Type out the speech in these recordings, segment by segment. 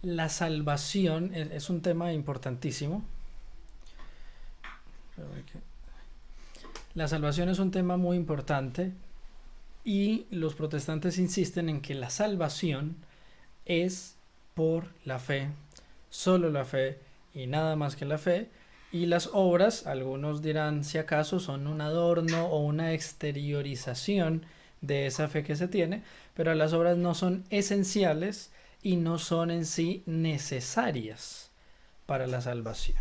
La salvación es un tema importantísimo. La salvación es un tema muy importante y los protestantes insisten en que la salvación es por la fe, solo la fe y nada más que la fe. Y las obras, algunos dirán si acaso son un adorno o una exteriorización de esa fe que se tiene, pero las obras no son esenciales y no son en sí necesarias para la salvación.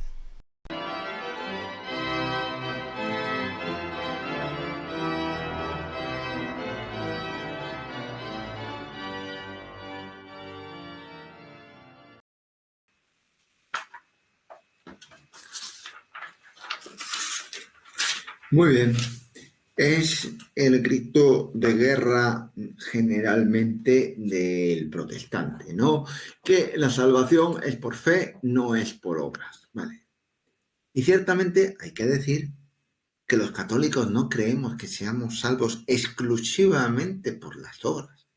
Muy bien. Es el grito de guerra generalmente del protestante, ¿no? Que la salvación es por fe, no es por obras, ¿vale? Y ciertamente hay que decir que los católicos no creemos que seamos salvos exclusivamente por las obras.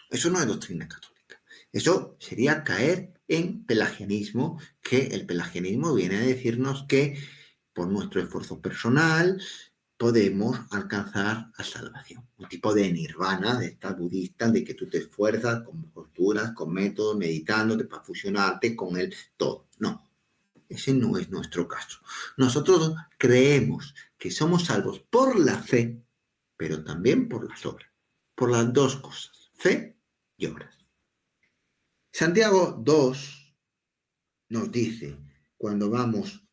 Eso no es doctrina católica. Eso sería caer en pelagianismo, que el pelagianismo viene a decirnos que por nuestro esfuerzo personal podemos alcanzar la salvación. Un tipo de nirvana, de estas budistas, de que tú te esfuerzas con posturas, con métodos, meditándote para fusionarte con el todo. No, ese no es nuestro caso. Nosotros creemos que somos salvos por la fe, pero también por las obras. Por las dos cosas, fe y obras. Santiago 2 nos dice, cuando vamos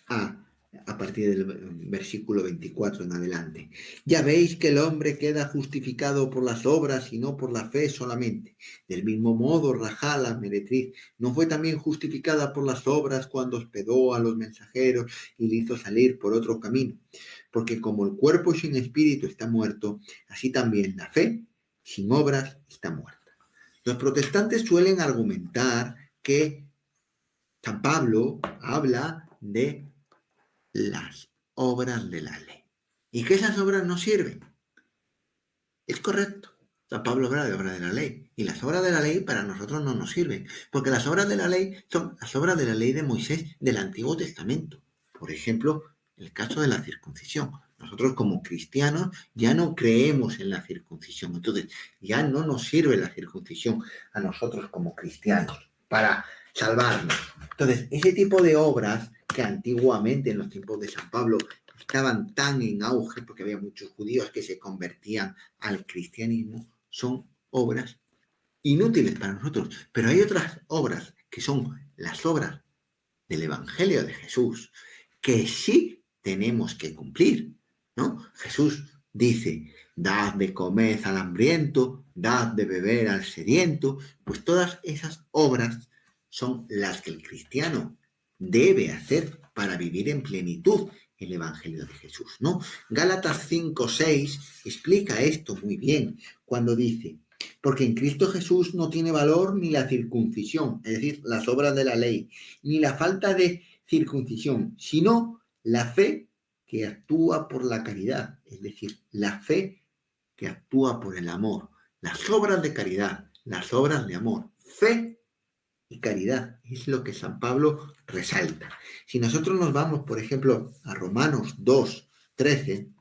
a a partir del versículo 24 en adelante. Ya veis que el hombre queda justificado por las obras y no por la fe solamente. Del mismo modo, Rajá, la meretriz, no fue también justificada por las obras cuando hospedó a los mensajeros y le hizo salir por otro camino. Porque como el cuerpo sin espíritu está muerto, así también la fe sin obras está muerta. Los protestantes suelen argumentar que San Pablo habla de las obras de la ley. Y que esas obras no sirven. Es correcto. San Pablo habla de obras de la ley. Y las obras de la ley para nosotros no nos sirven. Porque las obras de la ley son las obras de la ley de Moisés del Antiguo Testamento. Por ejemplo, el caso de la circuncisión. Nosotros como cristianos ya no creemos en la circuncisión. Entonces, ya no nos sirve la circuncisión a nosotros como cristianos para salvarnos. Entonces, ese tipo de obras que antiguamente en los tiempos de San Pablo estaban tan en auge porque había muchos judíos que se convertían al cristianismo, son obras inútiles para nosotros. Pero hay otras obras que son las obras del Evangelio de Jesús que sí tenemos que cumplir, ¿no? Jesús dice, dad de comer al hambriento, dad de beber al sediento, pues todas esas obras son las que el cristiano debe hacer para vivir en plenitud el Evangelio de Jesús, ¿no? Gálatas 5:6 explica esto muy bien cuando dice, porque en Cristo Jesús no tiene valor ni la circuncisión, es decir, las obras de la ley, ni la falta de circuncisión, sino la fe que actúa por la caridad, es decir, la fe que actúa por el amor, las obras de caridad, las obras de amor, fe y caridad, es lo que San Pablo resalta. Si nosotros nos vamos, por ejemplo, a Romanos 2:13,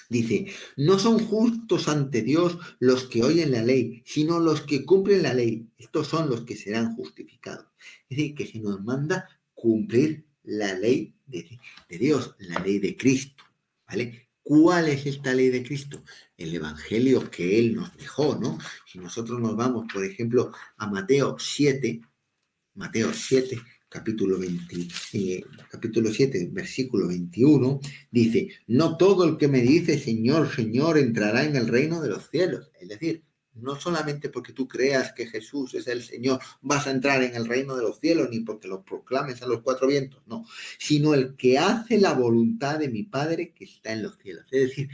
dice, no son justos ante Dios los que oyen la ley, sino los que cumplen la ley. Estos son los que serán justificados. Es decir, que se nos manda cumplir la ley de Dios, la ley de Cristo. ¿Vale? ¿Cuál es esta ley de Cristo? El evangelio que Él nos dejó, ¿no? Si nosotros nos vamos, por ejemplo, a Mateo 7, capítulo 7, versículo 21, dice, no todo el que me dice Señor, Señor entrará en el reino de los cielos. Es decir, no solamente porque tú creas que Jesús es el Señor vas a entrar en el reino de los cielos, ni porque lo proclames a los cuatro vientos, no, sino el que hace la voluntad de mi Padre que está en los cielos. Es decir,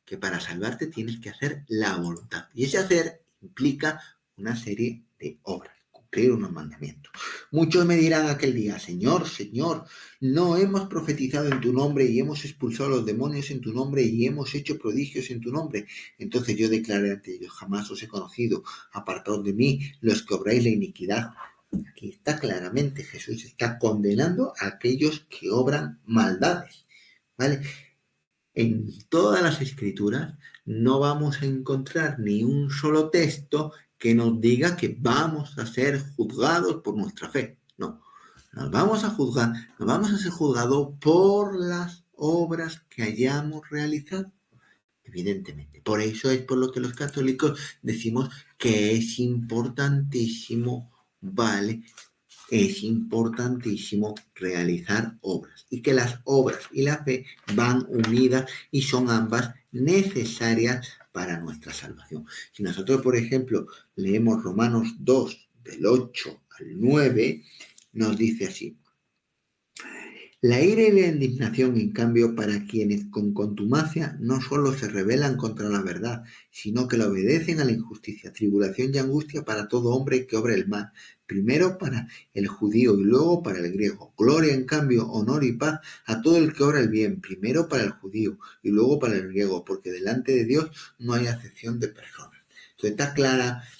que para salvarte tienes que hacer la voluntad. Y ese hacer implica una serie de obras, cumplir unos mandamientos. Muchos me dirán aquel día, Señor, Señor, no hemos profetizado en tu nombre y hemos expulsado a los demonios en tu nombre y hemos hecho prodigios en tu nombre. Entonces yo declaré ante ellos, jamás os he conocido, apartaos de mí, los que obráis la iniquidad. Aquí está claramente, Jesús está condenando a aquellos que obran maldades, ¿vale? En todas las escrituras no vamos a encontrar ni un solo texto que nos diga que vamos a ser juzgados por nuestra fe. No, nos vamos a ser juzgados por las obras que hayamos realizado, evidentemente. Por eso es por lo que los católicos decimos que es importantísimo, ¿vale? Es importantísimo realizar obras y que las obras y la fe van unidas y son ambas necesarias para nuestra salvación. Si nosotros, por ejemplo, leemos Romanos 2, del 8 al 9, nos dice así: la ira y la indignación, en cambio, para quienes con contumacia no solo se rebelan contra la verdad, sino que la obedecen a la injusticia, tribulación y angustia para todo hombre que obra el mal, primero para el judío y luego para el griego. Gloria, en cambio, honor y paz a todo el que obra el bien, primero para el judío y luego para el griego, porque delante de Dios no hay acepción de personas. Entonces está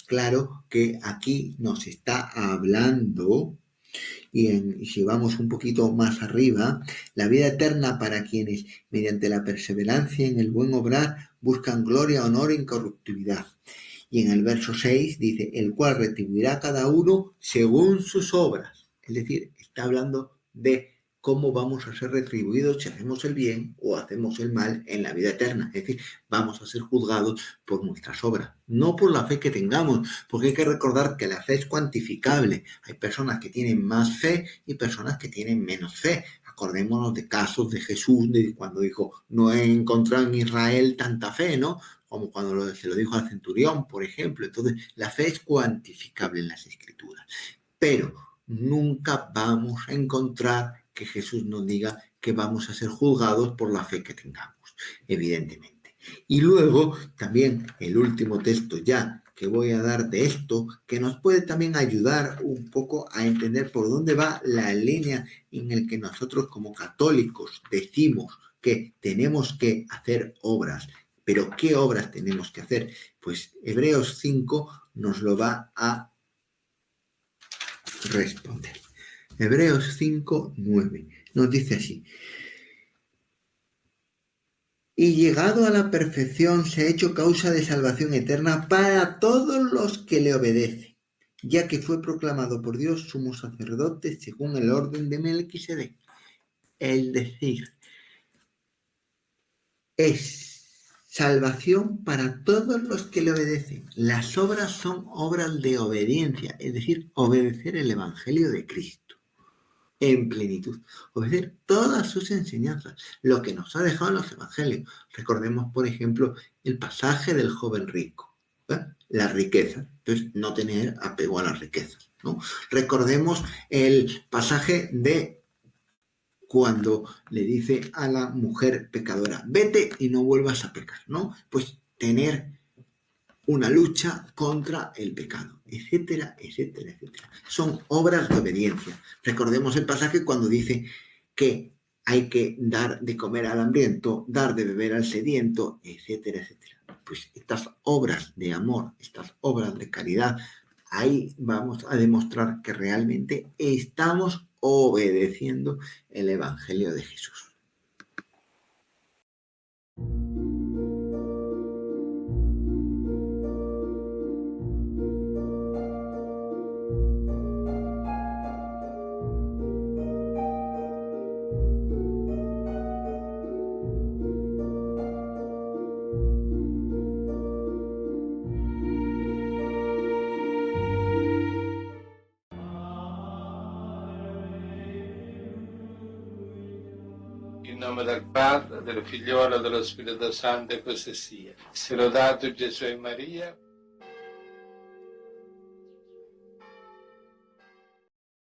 claro que aquí nos está hablando. Y si vamos un poquito más arriba, la vida eterna para quienes, mediante la perseverancia en el buen obrar, buscan gloria, honor e incorruptibilidad. Y en el verso 6 dice, el cual retribuirá a cada uno según sus obras. Es decir, está hablando de cómo vamos a ser retribuidos si hacemos el bien o hacemos el mal en la vida eterna. Es decir, vamos a ser juzgados por nuestras obras, no por la fe que tengamos, porque hay que recordar que la fe es cuantificable. Hay personas que tienen más fe y personas que tienen menos fe. Acordémonos de casos de Jesús, de cuando dijo, no he encontrado en Israel tanta fe, ¿no? Como cuando se lo dijo al centurión, por ejemplo. Entonces, la fe es cuantificable en las Escrituras, pero nunca vamos a encontrar que Jesús nos diga que vamos a ser juzgados por la fe que tengamos, evidentemente. Y luego, también el último texto ya que voy a dar de esto, que nos puede también ayudar un poco a entender por dónde va la línea en la que nosotros como católicos decimos que tenemos que hacer obras. Pero ¿qué obras tenemos que hacer? Pues Hebreos 5 nos lo va a responder. Hebreos 5, 9 nos dice así: y llegado a la perfección se ha hecho causa de salvación eterna para todos los que le obedecen, ya que fue proclamado por Dios sumo sacerdote según el orden de Melquisedec. Es decir, es salvación para todos los que le obedecen. Las obras son obras de obediencia, es decir, obedecer el Evangelio de Cristo en plenitud, obedecer todas sus enseñanzas, lo que nos ha dejado en los evangelios. Recordemos, por ejemplo, el pasaje del joven rico, la riqueza, entonces no tener apego a las riquezas, ¿no? Recordemos el pasaje de cuando le dice a la mujer pecadora, vete y no vuelvas a pecar, ¿no? Pues tener una lucha contra el pecado, etcétera, etcétera, etcétera. Son obras de obediencia. Recordemos el pasaje cuando dice que hay que dar de comer al hambriento, dar de beber al sediento, etcétera, etcétera. Pues estas obras de amor, estas obras de caridad, ahí vamos a demostrar que realmente estamos obedeciendo el Evangelio de Jesús. In nome del Padre, del Figliolo e dello Spirito Santo, e così sia. Sia lodato Gesù e Maria.